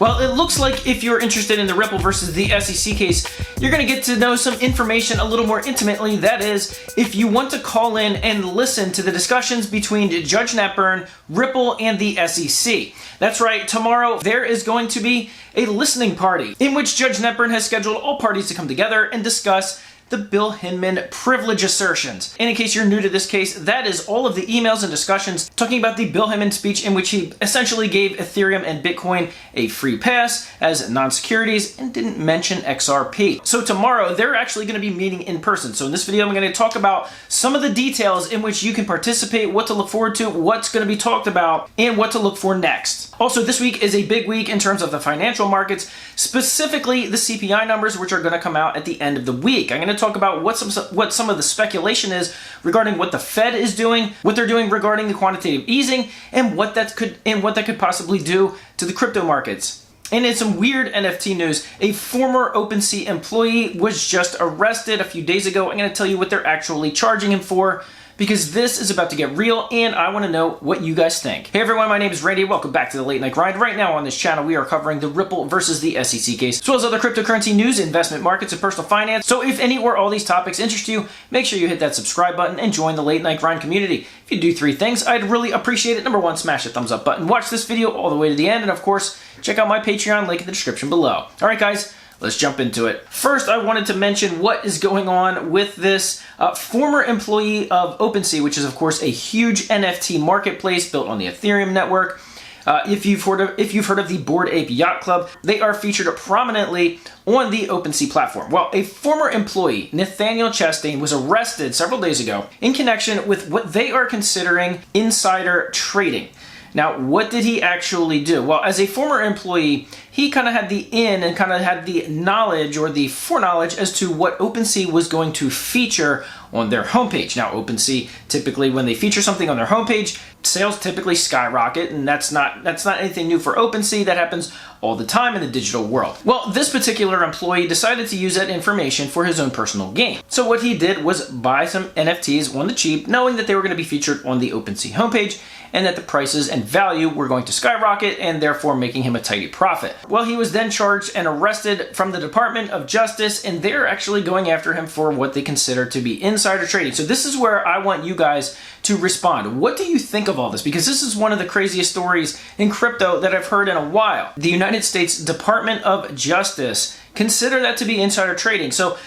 Well, it looks like if you're interested in the Ripple versus the SEC case, you're going to get to know some information a little more intimately. That is, if you want to call in and listen to the discussions between Judge Netburn, Ripple, and the SEC. That's right, tomorrow there is going to be a listening party in which Judge Netburn has scheduled all parties to come together and discuss the Bill Hinman privilege assertions. And in case you're new to this case, that is all of the emails and discussions talking about the Bill Hinman speech in which he essentially gave Ethereum and Bitcoin a free pass as non-securities and didn't mention XRP. So tomorrow, they're actually going to be meeting in person. So in this video, I'm going to talk about some of the details in which you can participate, what to look forward to, what's going to be talked about, and what to look for next. Also, this week is a big week in terms of the financial markets, specifically the CPI numbers, which are going to come out at the end of the week. I'm going to talk about what some of the speculation is regarding what the Fed is doing, what they're doing regarding the quantitative easing, and what that could possibly do to the crypto markets. And in some weird NFT news, a former OpenSea employee was just arrested a few days ago. I'm going to tell you what they're actually charging him for, because this is about to get real and I want to know what you guys think. Hey everyone, my name is Randy. Welcome back to the Late Night Grind. Right now on this channel, we are covering the Ripple versus the SEC case, as well as other cryptocurrency news, investment markets, and personal finance. So if any or all these topics interest you, make sure you hit that subscribe button and join the Late Night Grind community. If you do three things, I'd really appreciate it. Number one, smash the thumbs up button. Watch this video all the way to the end. And of course, check out my Patreon link in the description below. All right, guys. Let's jump into it. First, I wanted to mention what is going on with this former employee of OpenSea, which is, of course, a huge NFT marketplace built on the Ethereum network. If you've heard of the Bored Ape Yacht Club, they are featured prominently on the OpenSea platform. Well, a former employee, Nathaniel Chastain, was arrested several days ago in connection with what they are considering insider trading. Now, what did he actually do? Well, as a former employee, he kind of had the in and kind of had the knowledge or the foreknowledge as to what OpenSea was going to feature on their homepage. Now, OpenSea, typically when they feature something on their homepage, sales typically skyrocket, and that's not anything new for OpenSea. That happens all the time in the digital world. Well, this particular employee decided to use that information for his own personal gain. So what he did was buy some NFTs on the cheap, knowing that they were going to be featured on the OpenSea homepage, and that the prices and value were going to skyrocket and therefore making him a tidy profit. Well, he was then charged and arrested from the Department of Justice, and they're actually going after him for what they consider to be insider trading. So this is where I want you guys to respond. What do you think of all this? Because this is one of the craziest stories in crypto that I've heard in a while. The United States Department of Justice consider that to be insider trading. So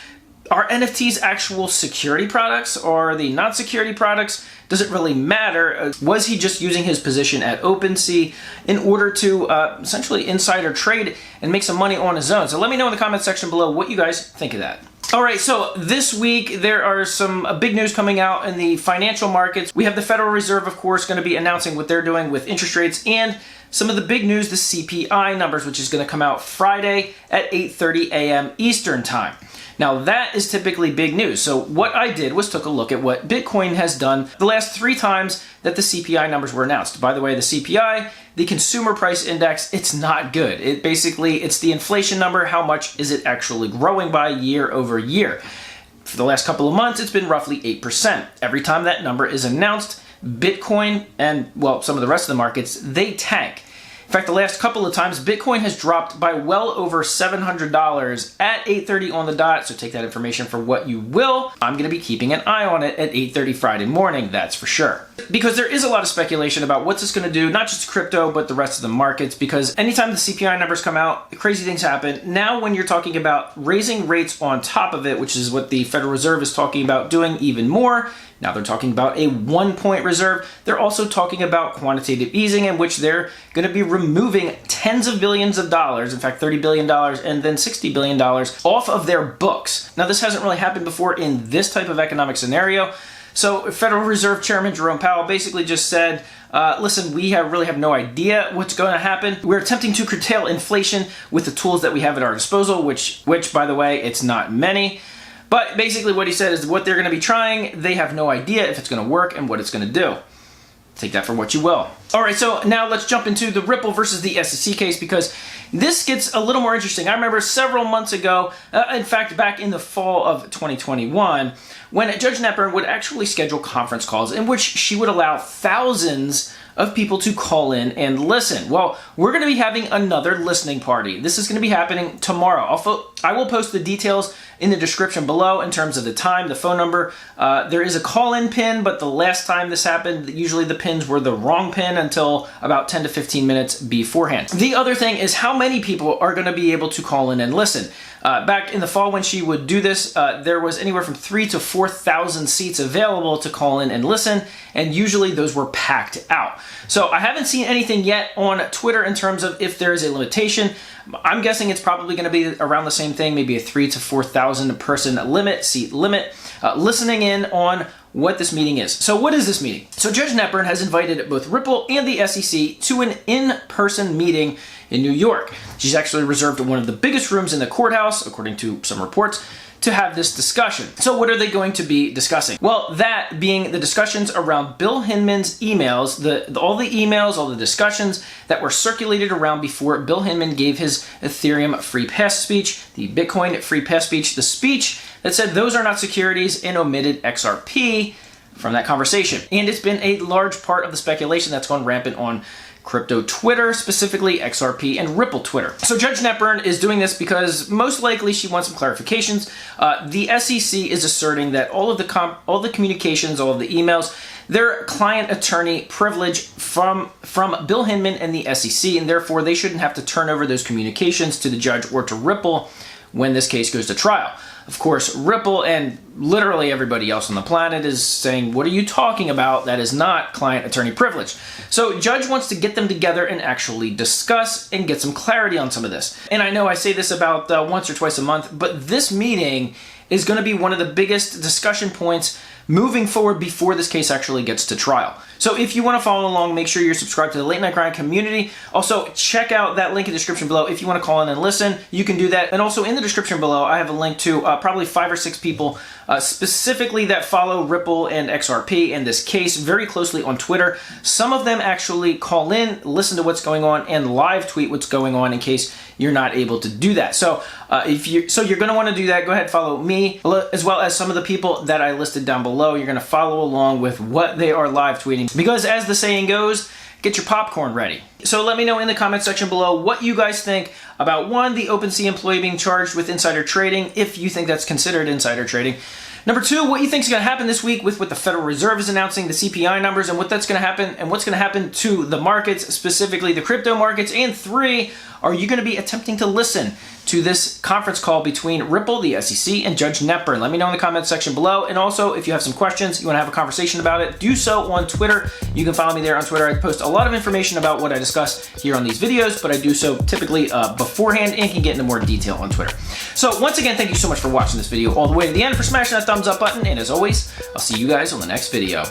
are NFTs actual security products or are they not security products? Does it really matter? Was he just using his position at OpenSea in order to essentially insider trade and make some money on his own? So let me know in the comment section below what you guys think of that. All right, so this week there are some big news coming out in the financial markets. We have the Federal Reserve, of course, going to be announcing what they're doing with interest rates, and some of the big news, the CPI numbers, which is going to come out Friday at 8:30 a.m. Eastern Time. Now, that is typically big news. So what I did was took a look at what Bitcoin has done the last 3 times that the CPI numbers were announced. By the way, the CPI, the Consumer Price Index, it's not good. It's the inflation number. How much is it actually growing by year over year? For the last couple of months, it's been roughly 8%. Every time that number is announced, Bitcoin and, well, some of the rest of the markets, they tank. In fact, the last couple of times, Bitcoin has dropped by well over $700 at 8:30 on the dot, so take that information for what you will. I'm going to be keeping an eye on it at 8:30 Friday morning, that's for sure. Because there is a lot of speculation about what's this going to do, not just crypto, but the rest of the markets, because anytime the CPI numbers come out, crazy things happen. Now, when you're talking about raising rates on top of it, which is what the Federal Reserve is talking about doing even more, now they're talking about a 1-point reserve. They're also talking about quantitative easing, in which they're going to be removing tens of billions of dollars, in fact $30 billion and then $60 billion off of their books. Now this hasn't really happened before in this type of economic scenario. So Federal Reserve Chairman Jerome Powell basically just said, listen, we really have no idea what's going to happen. We're attempting to curtail inflation with the tools that we have at our disposal, which by the way, it's not many. But basically what he said is what they're going to be trying, they have no idea if it's going to work and what it's going to do. Take that for what you will. All right, so now let's jump into the Ripple versus the SEC case, because this gets a little more interesting. I remember several months ago, in fact, back in the fall of 2021, when Judge Netburn would actually schedule conference calls in which she would allow thousands of people to call in and listen. Well, we're going to be having another listening party. This is going to be happening tomorrow. I will post the details in the description below in terms of the time, the phone number. There is a call-in pin, but the last time this happened, usually the pins were the wrong pin until about 10 to 15 minutes beforehand. The other thing is how many people are going to be able to call in and listen. Back in the fall when she would do this, there was anywhere from 3,000 to 4,000 seats available to call in and listen, and usually those were packed out. So I haven't seen anything yet on Twitter in terms of if there is a limitation. I'm guessing it's probably going to be around the same thing, maybe a 3,000 to 4,000 person limit, seat limit, listening in on what this meeting is. So what is this meeting? So Judge Netburn has invited both Ripple and the SEC to an in-person meeting in New York. She's actually reserved one of the biggest rooms in the courthouse, according to some reports, to have this discussion. So what are they going to be discussing? Well, that being the discussions around Bill Hinman's emails, all the emails, all the discussions that were circulated around before Bill Hinman gave his Ethereum free pass speech, the Bitcoin free pass speech, the speech that said those are not securities and omitted XRP from that conversation. And it's been a large part of the speculation that's gone rampant on crypto Twitter, specifically XRP and Ripple Twitter. So Judge Netburn is doing this because most likely she wants some clarifications. The SEC is asserting that all of the communications, all of the emails, they're client attorney privilege from Bill Hinman and the SEC, and therefore they shouldn't have to turn over those communications to the judge or to Ripple when this case goes to trial. Of course, Ripple and literally everybody else on the planet is saying, what are you talking about? That is not client-attorney privilege. So Judge wants to get them together and actually discuss and get some clarity on some of this. And I know I say this about once or twice a month, but this meeting is going to be one of the biggest discussion points moving forward before this case actually gets to trial. So if you want to follow along, make sure you're subscribed to the Late Night Grind community. Also, check out that link in the description below. If you want to call in and listen, you can do that. And also in the description below, I have a link to probably 5 or 6 people specifically that follow Ripple and XRP in this case very closely on Twitter. Some of them actually call in, listen to what's going on, and live tweet what's going on in case you're not able to do that. So you're going to want to do that. Go ahead, follow me, as well as some of the people that I listed down below. You're going to follow along with what they are live tweeting, because as the saying goes, get your popcorn ready. So let me know in the comment section below what you guys think about, one, the OpenSea employee being charged with insider trading, if you think that's considered insider trading. Number 2, what you think is going to happen this week with what the Federal Reserve is announcing, the CPI numbers, and what that's going to happen, and what's going to happen to the markets, specifically the crypto markets. And 3, are you going to be attempting to listen to this conference call between Ripple, the SEC, and Judge Netburn? Let me know in the comment section below. And also, if you have some questions, you want to have a conversation about it, do so on Twitter. You can follow me there on Twitter. I post a lot of information about what I discuss here on these videos, but I do so typically beforehand and can get into more detail on Twitter. So once again, thank you so much for watching this video all the way to the end, for smashing that thumbs up button, and as always, I'll see you guys on the next video.